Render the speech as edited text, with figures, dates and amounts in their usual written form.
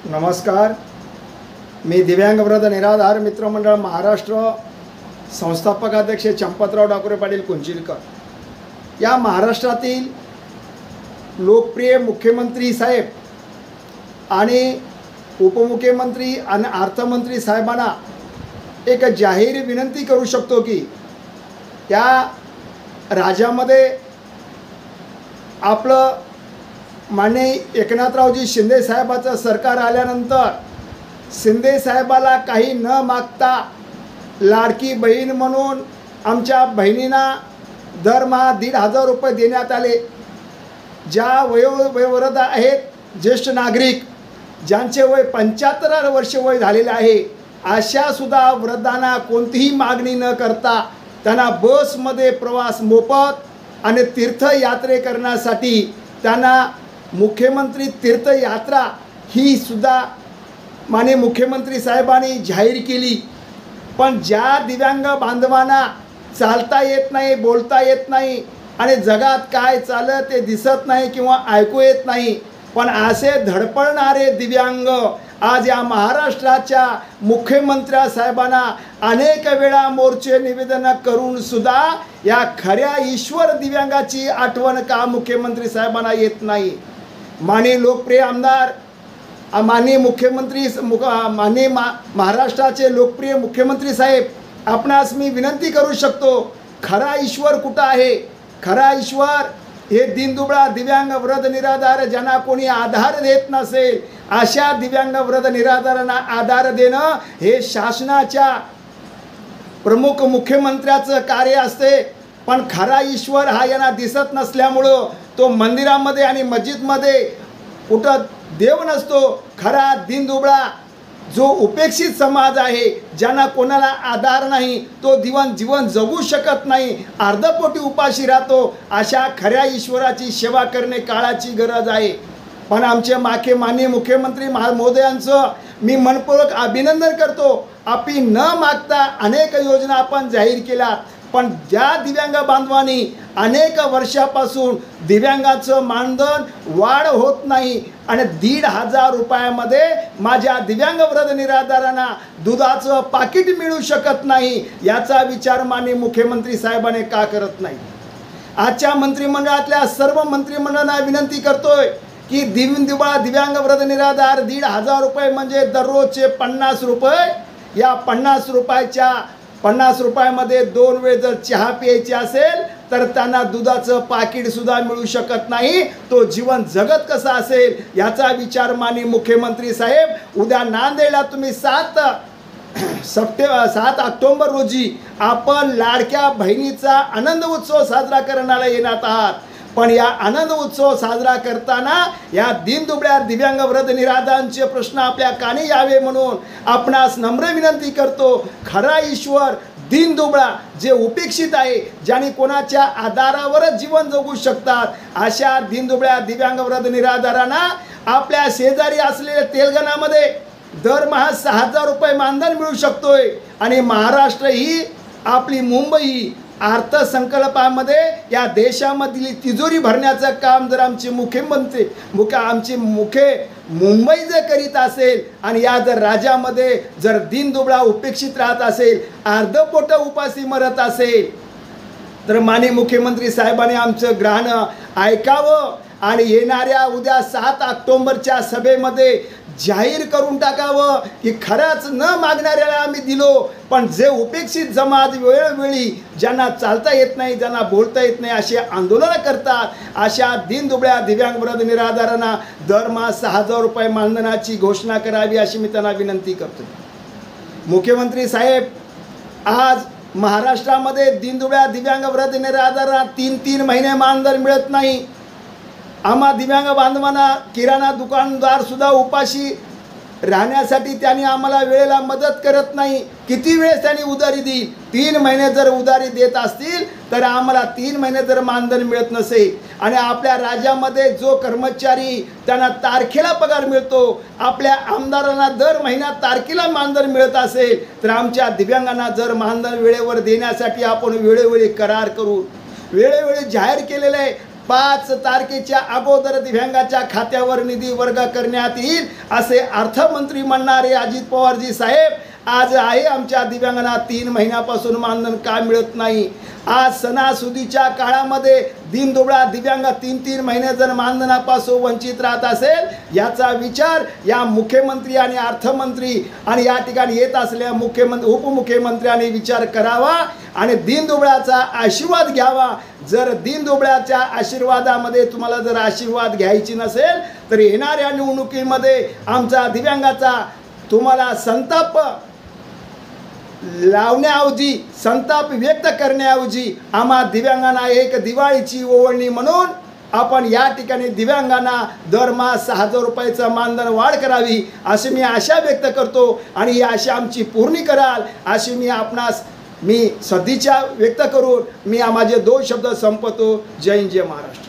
नमस्कार. मी दिव्यांग वृद्ध निराधार मित्रमंडळ महाराष्ट्र संस्थापक अध्यक्ष चंपतराव डाकुरे पाटील कुंचिलकर. या महाराष्ट्रातील लोकप्रिय मुख्यमंत्री साहेब आणि उपमुख्यमंत्री आणि अर्थमंत्री साहेबांना एक जाहीर विनंती करू शकतो की त्या राज्यामध्ये आपलं माननीय एकनाथरावजी शिंदे साहेबाचं सरकार आल्यानंतर शिंदे साहेबाला काही न मागता लाडकी बहीण म्हणून आमच्या बहिणींना दरमहा 1,500 रुपये देण्यात आले. ज्या वयोवृद्ध आहेत, ज्येष्ठ नागरिक ज्यांचे वय 75 वर्ष वय झालेले आहे, अशासुद्धा वृद्धांना कोणतीही मागणी न करता त्यांना बसमध्ये प्रवास मोफत आणि तीर्थयात्रे करण्यासाठी त्यांना मुख्यमंत्री तीर्थयात्रा ही सुद्धा माननीय मुख्यमंत्री साहेबांनी जाहीर केली. पण ज्या दिव्यांग बांधवांना चालता येत नाही, बोलता येत नाही आणि जगात काय चाललं ते दिसत नाही किंवा ऐकू येत नाही, पण असे धडपडणारे दिव्यांग आज या महाराष्ट्राच्या मुख्यमंत्री साहेबांना अनेक वेळा मोर्चे निवेदन करून सुद्धा या खऱ्या ईश्वर दिव्यांगाची आठवण का मुख्यमंत्री साहेबांना येत नाही. माननीय लोकप्रिय आमदार, माननीय मुख्यमंत्री, माननीय महाराष्ट्राचे लोकप्रिय मुख्यमंत्री साहेब, आपणास मी विनंती करू शकतो, खरा ईश्वर कुठं आहे? खरा ईश्वर हे दीनदुबळा दिव्यांग वृद्ध निराधार ज्यांना कोणी आधार देत नसेल अशा दिव्यांग वृद्ध निराधारांना आधार देणं हे शासनाच्या प्रमुख मुख्यमंत्र्याचं कार्य असते. पण खरा ईश्वर हा यांना दिसत नसल्यामुळं तो मंदिरामध्ये आणि मस्जिदमध्ये कुठं देव नसतो. खरा दीनदुबळा जो उपेक्षित समाज आहे, ज्यांना कोणाला आधार नाही, तो जीवन जगू शकत नाही, अर्धपोटी उपाशी राहतो, अशा खऱ्या ईश्वराची सेवा करणे काळाची गरज आहे. पण आमचे माननीय मुख्यमंत्री महोदयांचं मी मनपूर्वक अभिनंदन करतो. आपली न मागता अनेक योजना आपण जाहीर केल्या, पण ज्या दिव्यांग बांधवांनी अनेक वर्षापासून दिव्यांगाचं मानधन वाढ होत नाही आणि 1,500 रुपयामध्ये माझ्या दिव्यांग वृद्ध निराधारांना दुधाचं पाकिट मिळू शकत नाही, याचा विचार माननीय मुख्यमंत्री साहेबांनी का करत नाही? आजच्या मंत्रिमंडळातल्या सर्व मंत्रिमंडळांना विनंती करतोय की दिव्यांग वृद्ध निराधार 1,500 रुपये म्हणजे दररोजचे 50 रुपये. या 50 रुपयामध्ये 2 वेळ जर चहा प्यायची असेल तर त्यांना दुधाचं पाकिटसुद्धा मिळू शकत नाही. तो जीवन जगत कसा असेल याचा विचार माननीय मुख्यमंत्री साहेब, उद्या नांदेडला तुम्ही 7 ऑक्टोबर रोजी आपण लाडक्या बहिणीचा आनंद उत्सव साजरा करण्याला येणार आहात. पण या आनंद उत्सव साजरा करताना या दीनदुबळ्या दिव्यांग वृद्ध निराधारांचे प्रश्न आपल्या कानी यावे म्हणून आपणास नम्र विनंती करतो. खरा ईश्वर दीनदुबळा जे उपेक्षित आहे, ज्यांनी कोणाच्या आधारावरच जीवन जगू शकतात, अशा दीनदुबळ्या दिव्यांग वृद्ध निराधारांना आपल्या शेजारी असलेल्या तेलंगणामध्ये दरमहा 6,000 रुपये मानधन मिळू शकतोय. आणि महाराष्ट्र ही आपली मुंबई अर्थसंकल्पामध्ये या देशामधली तिजोरी भरण्याचं काम जर आमचे मुख्यमंत्री मुंबई जर करीत असेल आणि या जर राज्यामध्ये जर दीनदुबळा उपेक्षित राहत असेल, अर्धपोट उपाशी मरत असेल, तर माननीय मुख्यमंत्री साहेबांनी आमचं ग्रहण ऐकावं आणि येणाऱ्या उद्या 7 ऑक्टोबरच्या सभेमध्ये जाहीर करून टाकावं की खरंच न मागणाऱ्याला आम्ही दिलो, पण जे उपेक्षित जमात वेळोवेळी ज्यांना चालता येत नाही, ज्यांना बोलता येत नाही, असे आंदोलनं करतात, अशा दीनदुबळ्या दिव्यांग वृद्ध निराधारांना दरमहा 6,000 रुपये मानधनाची घोषणा करावी अशी मी त्यांना विनंती करतो. मुख्यमंत्री साहेब, आज महाराष्ट्रामध्ये दीनदुबळ्या दिव्यांग वृद्ध निराधारांना 3 महिने मानधन मिळत नाही. आम्हा दिव्यांग बांधवांना किराणा दुकानदार सुद्धा उपाशी राहण्यासाठी त्यांनी आम्हाला वेळेला मदत करत नाही. किती वेळेस त्यांनी उधारी देईल? 3 महिने जर उधारी देत असतील तर आम्हाला 3 महिने जर मानधन मिळत नसेल आणि आपल्या राज्यामध्ये जो कर्मचारी त्यांना तारखेला पगार मिळतो, आपल्या आमदारांना दर महिन्यात तारखेला मानधन मिळत असेल, तर आमच्या दिव्यांगांना जर मानधन वेळेवर देण्यासाठी आपण वेळोवेळी करार करून वेळोवेळी जाहीर केलेले 5 तारखेच्या अगोदर दिव्यांगाच्या खात्यावर निधी वर्ग करण्यात येईल असे अर्थमंत्री म्हणणारे अजित पवारजी साहेब आज आहे आमच्या दिव्यांगांना 3 महिन्यापासून मानधन का मिळत नाही। आज सणासुदीच्या काळामध्ये दीनदुबळा दिव्यांग 3-3 महिने जर मानधनापासून वंचित राहत असेल याचा विचार या मुख्यमंत्री आणि अर्थमंत्री आणि या ठिकाणी येत असलेल्या मुख्यमंत्री उपमुख्यमंत्र्यांनी विचार करावा आणि दीनदुबळाचा आशीर्वाद घ्यावा। जर दीनदुबळाच्या आशीर्वादामध्ये तुम्हाला जर आशीर्वाद घ्यायची नसेल तर येणाऱ्या निवडणुकीमध्ये आमचा दिव्यांगाचा तुम्हाला संताप लावण्याऐवजी संताप व्यक्त करण्याऐवजी आम्हा दिव्यांगांना एक दिवाळीची ओवळणी म्हणून आपण या ठिकाणी दिव्यांगांना दरमहा 6,000 रुपयाचं मानधन वाढ करावी अशी मी आशा व्यक्त करतो आणि ही आशा आमची पूर्ण कराल अशी मी आपणास सदिच्छा व्यक्त करून मी माझे 2 शब्द संपवतो। जय हिंद, जय महाराष्ट्र।